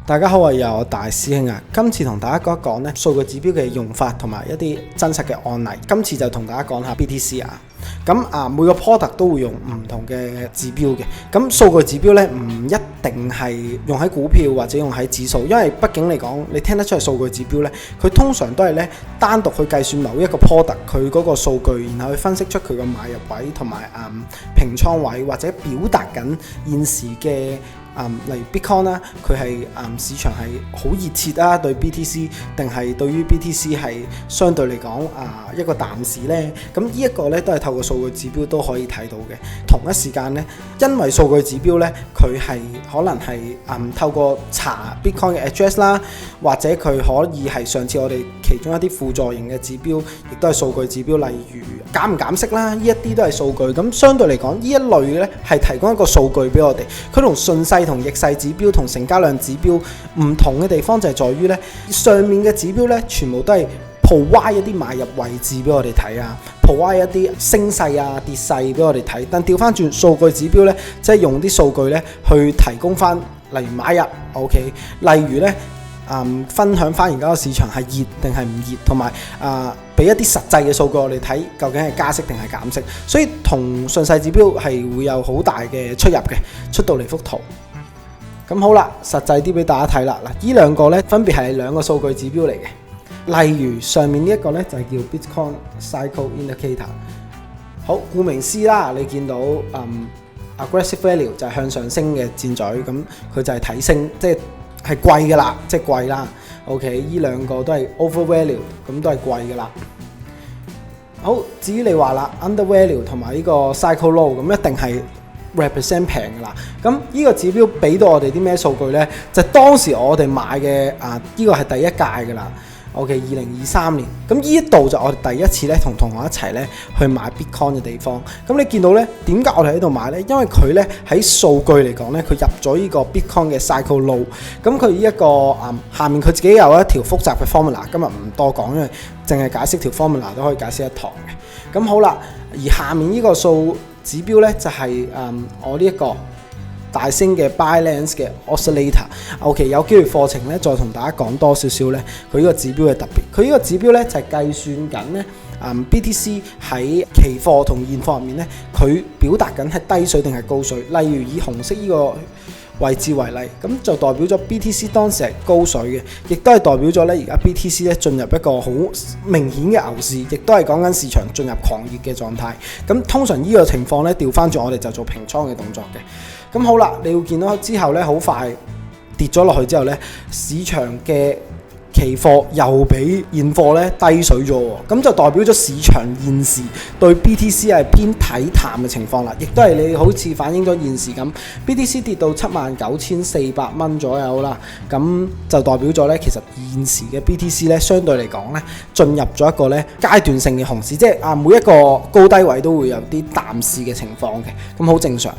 大家好，我係我大師兄啊！今次同大家講一講咧數據指標嘅用法同埋一啲真實嘅案例。今次就同大家講下 BTC 啊。咁每個 product 都會用唔同嘅指標嘅。咁數據指標咧唔一定係用喺股票或者用喺指數，因為畢竟嚟講，你聽得出係數據指標咧，佢通常都係咧單獨去計算某一個 product 佢嗰個數據，然後去分析出佢個買入位同埋平倉位，或者表達緊現時嘅。例如 Bitcoin 啦，佢係市場係好熱切啊，對 BTC 定係對於 BTC 係相對嚟講一個淡市呢？咁呢一個呢都係透過數據指標都可以睇到嘅。同一時間呢，因為數據指標呢，佢係可能係透過查 Bitcoin 嘅 address 啦，或者佢可以係上次我哋其中一啲輔助型嘅指標，亦都係數據指標，例如減唔減息啦，呢一啲都係數據。咁相對嚟講，呢一類呢係提供一個數據俾我哋，佢同順勢同逆勢指標同成交量指標唔同嘅地方就係在於咧，上面嘅指標咧全部都係 provide 一啲買入位置俾我哋睇啊 ，provide 一啲升勢啊跌勢俾我哋睇。但調翻轉數據指標咧，即係用啲數據咧去提供翻，例如買入 OK， 例如咧分享翻而家個市場係熱定係唔熱，同埋俾一啲實際嘅數據我哋睇，究竟係加息定係減息。所以同順勢指標係會有好大嘅出入嘅，出到嚟幅圖。咁好啦，實際啲俾大家睇啦。嗱，呢兩個咧分別係兩個數據指標嚟嘅。例如上面呢一個咧就係叫 Bitcoin Cycle Indicator。好，顧名思啦，你見到aggressive value 就係向上升嘅箭嘴，咁佢就係睇升，即係貴嘅啦，即係貴啦。OK， 呢兩個都係 overvalue， 咁都係貴嘅啦。好，至於你話啦 undervalue 同埋呢個 cycle low， 咁一定係represent 平㗎啦，咁呢個指標俾到我哋啲咩數據呢？就係當時我哋買嘅呢個係第一屆㗎啦。OK， 2023年，咁呢一度就我哋第一次咧同同學一齊咧去買 Bitcoin 嘅地方。咁你見到咧點解我哋喺度買呢？因為佢咧喺數據嚟講咧，佢入咗呢個 Bitcoin 嘅 cycle low。咁佢呢一個下面佢自己有一條複雜嘅 formula， 今日唔多講，因為淨係解釋條 formula 都可以解釋一堂嘅。咁好啦，而下面呢個數指標咧就係我呢一個大升嘅 Binance 嘅 Oscillator。OK， 有機會課程咧再同大家講多少少咧，佢呢個指標嘅特別。佢呢個指標咧就係計算緊咧BTC 喺期貨同現貨入面咧，佢表達緊係低水定係高水。例如以紅色呢個位置為例，咁就代表咗 BTC 當時係高水嘅，亦都係代表咗咧而家 BTC 咧進入一個好明顯嘅牛市，亦都係講緊市場進入狂熱嘅狀態。咁通常呢個情況咧調翻轉，我哋就做平倉嘅動作嘅。咁好啦，你會見到之後咧好快跌咗落去之後咧，市場嘅期貨又比現貨咧低水咗喎，咁就代表咗市場現時對 BTC 係偏睇淡嘅情況啦，亦都係你好似反映咗現時咁 BTC 跌到79,400蚊左右啦，咁就代表咗咧其實現時嘅 BTC 咧相對嚟講咧進入咗一個咧階段性嘅熊市，即係每一個高低位都會有啲淡市嘅情況嘅，咁好正常，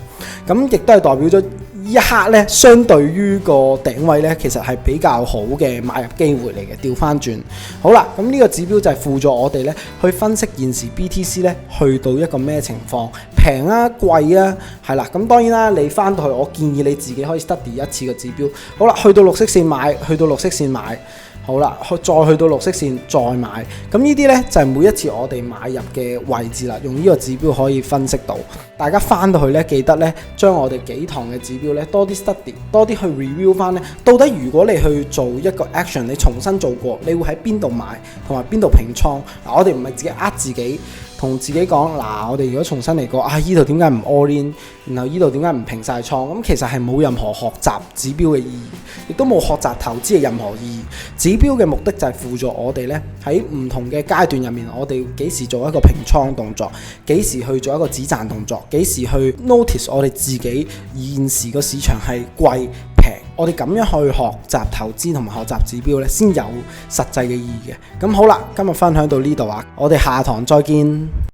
咁亦都係代表咗呢一刻咧，相對於個頂位咧，其實係比較好嘅買入機會嚟嘅。調翻轉，好啦，咁呢個指標就係輔助我哋咧去分析現時 BTC 咧去到一個咩情況，平啊貴啊，係啦。咁當然啦，你翻到去，我建議你自己可以 study 一次個指標。好啦，去到綠色線買，去到綠色線買。好啦，再去到綠色線再買，咁呢啲呢，就係每一次我哋買入嘅位置啦，用呢個指標可以分析到。大家翻到去呢，記得呢將我哋幾堂嘅指標呢多啲 study， 多啲去 review 翻呢。到底如果你去做一個 action， 你重新做過，你會喺邊度買同埋邊度平倉？我哋唔係自己呃自己。同自己講嗱，我哋如果重新嚟過，依度點解唔 all in， 然後依度點解唔平晒倉？咁其實係冇任何學習指標嘅意義，亦都冇學習投資嘅任何意義。指標嘅目的就係輔助我哋咧喺唔同嘅階段入面，我哋幾時做一個平倉動作，幾時去做一個止賺動作，幾時去 notice 我哋自己現時個市場係貴平。我哋咁樣去學習投資同埋學習指標咧，先有實際嘅意義嘅。咁好啦，今日分享到呢度啊，我哋下堂再見。